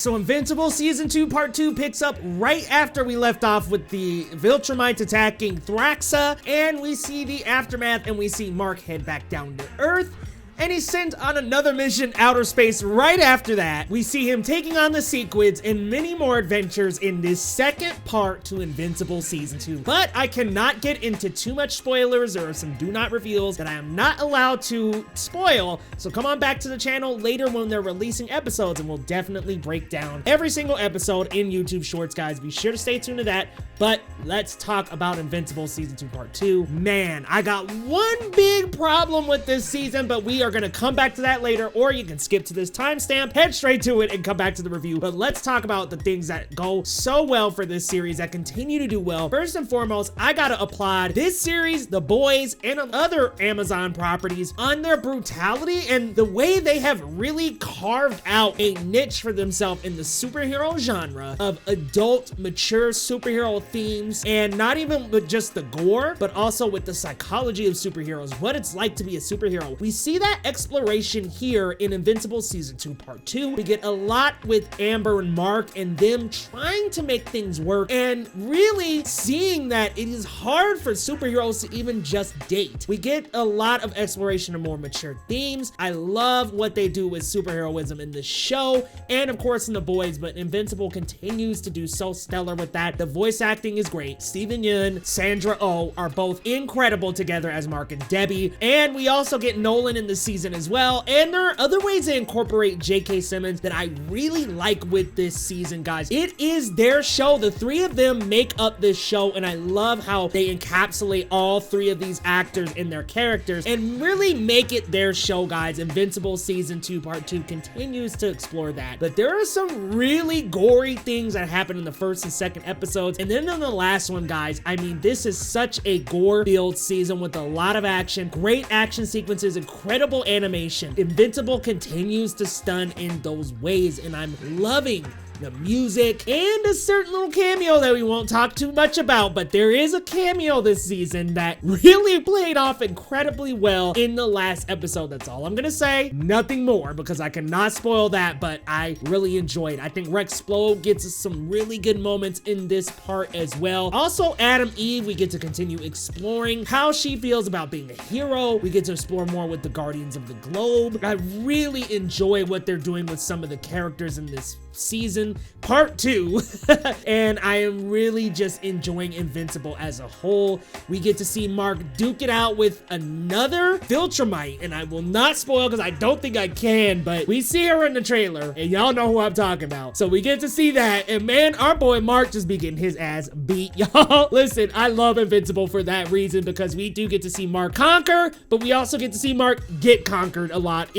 So Invincible Season 2 Part 2 picks up right after we left off with the Viltrumites attacking Thraxa, and we see the aftermath and we see Mark head back down to Earth. And he's sent on another mission, outer space, right after that. We see him taking on the Sequids and many more adventures in this second part to Invincible Season 2. But I cannot get into too much spoilers or some do not reveals that I am not allowed to spoil. So come on back to the channel later when they're releasing episodes and we'll definitely break down every single episode in YouTube Shorts, guys. Be sure to stay tuned to that. But let's talk about Invincible Season 2 Part 2. Man, I got one big problem with this season, but we are gonna come back to that later, or you can skip to this timestamp, head straight to it, and come back to the review. But let's talk about the things that go so well for this series, that continue to do well. First and foremost, I gotta applaud this series, The Boys, and other Amazon properties on their brutality and the way they have really carved out a niche for themselves in the superhero genre of adult, mature superhero themes, and not even with just the gore, but also with the psychology of superheroes, what it's like to be a superhero. We see that exploration here in Invincible Season 2 Part 2. We get a lot with Amber and Mark and them trying to make things work and really seeing that it is hard for superheroes to even just date. We get a lot of exploration of more mature themes. I love what they do with superheroism in this show and of course in The Boys, but Invincible continues to do so stellar with that. The voice acting is great. Steven Yeun, Sandra Oh are both incredible together as Mark and Debbie, and we also get Nolan in the season as well, and there are other ways to incorporate J.K. Simmons that I really like with this season, guys. It is their show. The three of them make up this show, and I love how they encapsulate all three of these actors and their characters and really make it their show, guys. Invincible Season 2 Part 2 continues to explore that, but there are some really gory things that happen in the first and second episodes, and then in the last one, guys, I mean, this is such a gore-filled season with a lot of action, great action sequences, incredible animation. Invincible continues to stun in those ways, and I'm loving the music and a certain little cameo that we won't talk too much about, but there is a cameo this season that really played off incredibly well in the last episode. That's all I'm gonna say, nothing more, because I cannot spoil that, but I really enjoyed. I think Rex Splode gets us some really good moments in this part as well. Also, Adam Eve, we get to continue exploring how she feels about being a hero. We get to explore more with the Guardians of the Globe. I really enjoy what they're doing with some of the characters in this season Part 2 and I am really just enjoying Invincible as a whole. We get to see Mark duke it out with another Viltrumite, and I will not spoil because I don't think I can, but we see her in the trailer and y'all know who I'm talking about. So we get to see that, and man, our boy Mark just be getting his ass beat, y'all. Listen, I love Invincible for that reason, because we do get to see Mark conquer, but we also get to see Mark get conquered a lot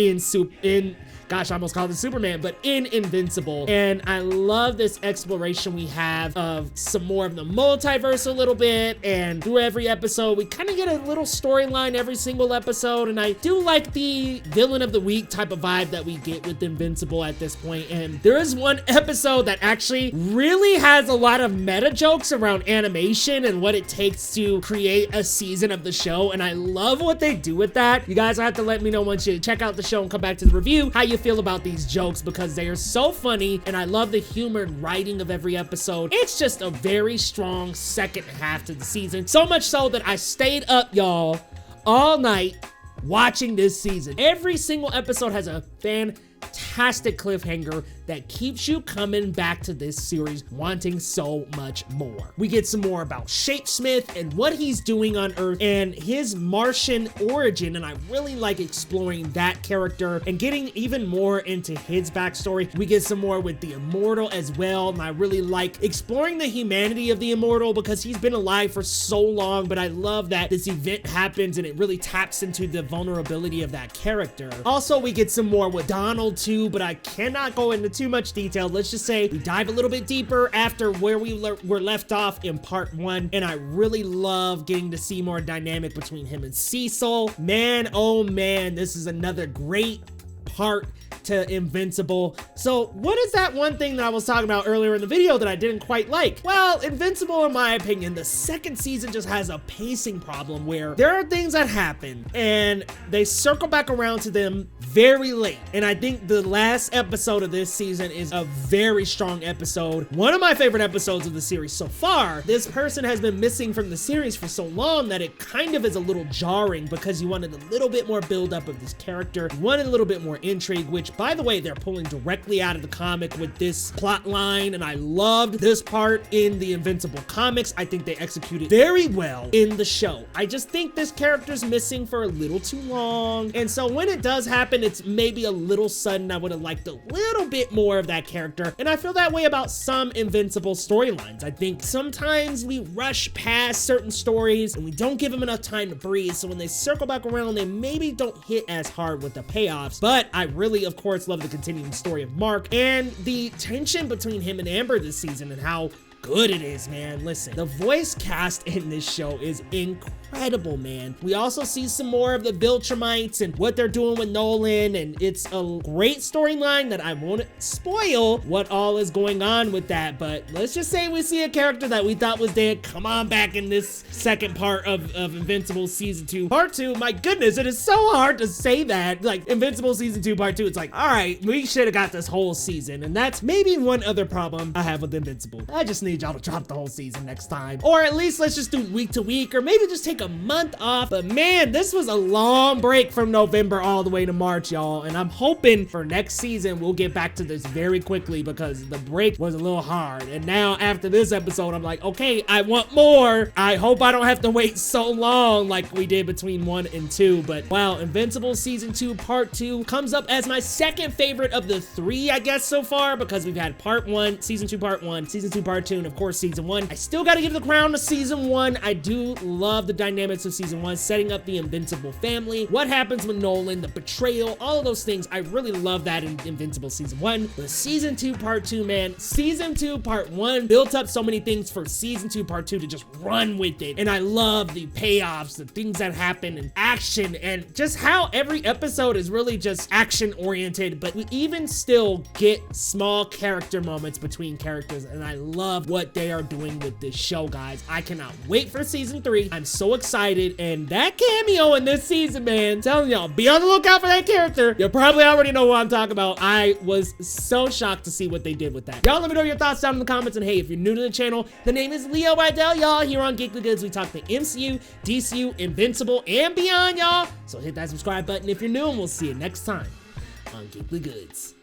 gosh, I almost called it Superman, but in Invincible. And I love this exploration we have of some more of the multiverse a little bit, and through every episode, we kind of get a little storyline every single episode, and I do like the villain of the week type of vibe that we get with Invincible at this point. And there is one episode that actually really has a lot of meta jokes around animation and what it takes to create a season of the show, and I love what they do with that. You guys have to let me know once you check out the show and come back to the review how you feel about these jokes, because they are so funny, and I love the humor and writing of every episode. It's just a very strong second half to the season, so much so that I stayed up, y'all, all night watching this season. Every single episode has a fantastic cliffhanger that keeps you coming back to this series wanting so much more. We get some more about Shapesmith and what he's doing on Earth and his Martian origin, and I really like exploring that character and getting even more into his backstory. We get some more with the Immortal as well, and I really like exploring the humanity of the Immortal because he's been alive for so long, but I love that this event happens and it really taps into the vulnerability of that character. Also, we get some more with Donald too, but I cannot go into too much detail. Let's just say we dive a little bit deeper after where we were left off in part 1, and I really love getting to see more dynamic between him and Cecil. Man, oh man, this is another great part to Invincible. So what is that one thing that I was talking about earlier in the video that I didn't quite like? Well, Invincible, in my opinion, the second season just has a pacing problem where there are things that happen and they circle back around to them very late. And I think the last episode of this season is a very strong episode. One of my favorite episodes of the series so far. This person has been missing from the series for so long that it kind of is a little jarring because you wanted a little bit more build-up of this character. You wanted a little bit more intrigue, which, by the way, they're pulling directly out of the comic with this plot line, and I loved this part in the Invincible comics. I think they executed very well in the show. I just think this character's missing for a little too long, and so when it does happen, it's maybe a little sudden. I would have liked a little bit more of that character, and I feel that way about some Invincible storylines. I think sometimes we rush past certain stories and we don't give them enough time to breathe, so when they circle back around, they maybe don't hit as hard with the payoffs. But I really, of course, love the continuing story of Mark and the tension between him and Amber this season and how good it is, man. Listen, the voice cast in this show is incredible, man. We also see some more of the Viltrumites and what they're doing with Nolan, and it's a great storyline that I won't spoil what all is going on with that, but let's just say we see a character that we thought was dead come on back in this second part of Invincible Season 2 Part 2. My goodness, it is so hard to say that. Like, Invincible Season 2 Part 2, it's like, all right, we should have got this whole season, and that's maybe one other problem I have with Invincible. I just need y'all to drop the whole season next time, or at least let's just do week to week, or maybe just take a month off. But man, this was a long break from November all the way to March, y'all, and I'm hoping for next season we'll get back to this very quickly because the break was a little hard. And now after this episode, I'm like, okay, I want more. I hope I don't have to wait so long like we did between 1 and 2. But wow, Invincible Season 2 Part 2 comes up as my second favorite of the 3, I guess, so far, because we've had Part 1, Season 2 Part 1, Season 2 Part 2, and of course Season 1. I still got to give the crown to Season 1. I do love the dynamics of Season 1, setting up the Invincible family, what happens with Nolan, the betrayal, all of those things. I really love that in Invincible Season 1. But Season 2 Part 2, man, Season 2 Part 1 built up so many things for Season 2 Part 2 to just run with it. And I love the payoffs, the things that happen, and action, and just how every episode is really just action oriented, but we even still get small character moments between characters, and I love what they are doing with this show, guys. I cannot wait for Season 3. I'm so excited, and that cameo in this season, man, I'm telling y'all, be on the lookout for that character. You probably already know what I'm talking about. I was so shocked to see what they did with that. Y'all let me know your thoughts down in the comments, and hey, if you're new to the channel, the name is Leo Rydell, y'all. Here on Geekly Goods, we talk the MCU, DCU, Invincible, and beyond, y'all. So hit that subscribe button if you're new, and we'll see you next time on Geekly Goods.